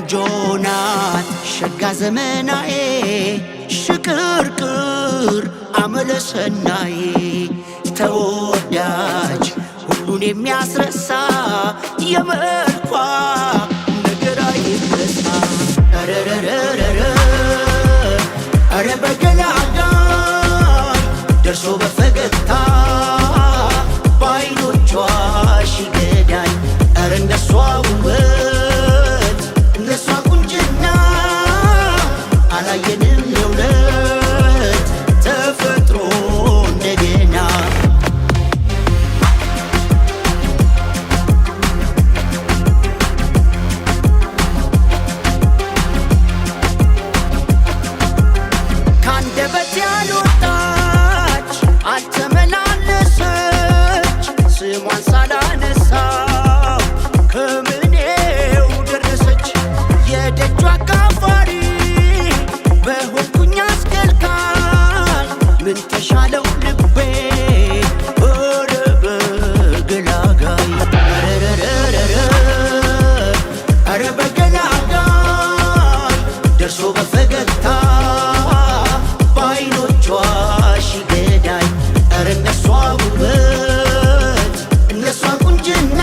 ቆንጆናት ሸጋ ዘመናዬ ሽቅርቅር አመለሰናዬ ተወዳጅ ሁሉን የሚያስረሳ የመልኳ ነገር አይረሳ ረረረረረ አረ በገላጋይ ደርሶ በፈገግታ በዓይኖቿ ሽገዳይ አረ እንደሷ ውበት እንደሷ ቁንጅና አላየንም የእውነት ተፈጥሮ እንደገና ካንደበት ያልወጣች አልተመላለሰች ስሟን ሳላነሳው ከምኔው ደረሰች የደጇ አጋፋሪ በሆንኩኝ አስከልካይ ምን ተሻለው ልቤ ኧረ በገላጋይ ኧረ በገላጋይ ደርሶ በፈገግታ በዓይኖቿ ሽገዳይ ኧረ እነሷ ውበት እነሷ ቁንጅና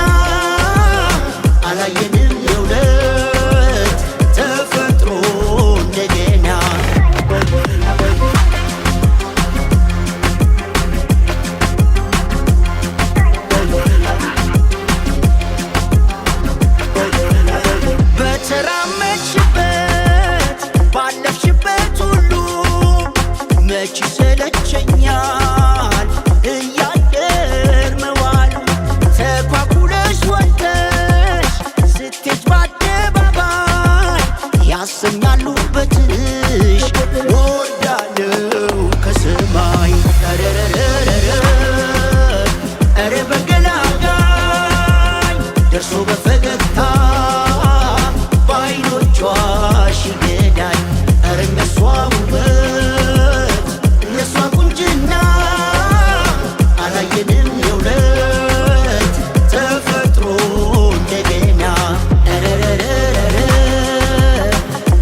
አላየንም የእውነት ተፈጥሮ እንደገና በተራመድሽበት ባለፍሽበት ሁሉ መች ይሰለቸኛል እያደር መዋሉ ተኳኩለሽ ወጥተሽ ስትሄጂ በአደባባይ ያሰኛሉ ውበትሽ ወርዳለው ከሰማይ ኧረ በገላጋይ ደርሶ በፈገግታ በዓይኖቿ ሽገዳይ ኧረ እነሷ ውበት እነሷ ቁንጅና አላየንም የእውነት ተፈጥሮ እንደገና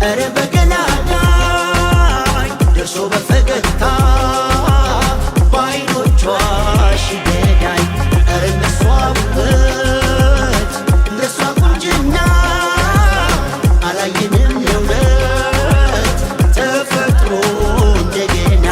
ኧረ በገላጋይ ደርሶ በፈገግታ በዓይኖቿ ሽገዳይ ኧረ እነሷ ውበት እነሷ ቁንጅና አላየንም የእውነት ተፈጥሮ እንደገና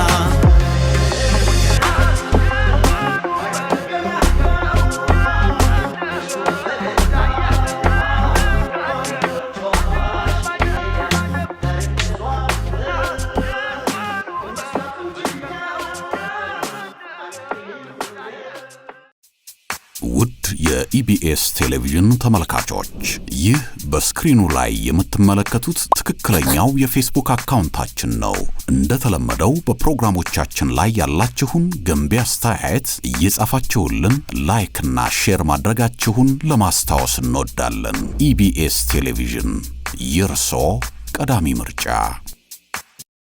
ውድ የኢቢኤስ ቴሌቪዥን ተመልካቾች ይህ በስክሪኑ ላይ የምትመለከቱት ትክክለኛው የፌስቡክ አካውንታችን ነው። እንደተለመደው በፕሮግራሞቻችን ላይ ያላችሁን ገንቢ አስተያየት እየጻፋችሁልን ላይክ እና ሼር ማድረጋችሁን ለማስታወስ እንወዳለን። ኢቢኤስ ቴሌቪዥን የርሶ ቀዳሚ ምርጫ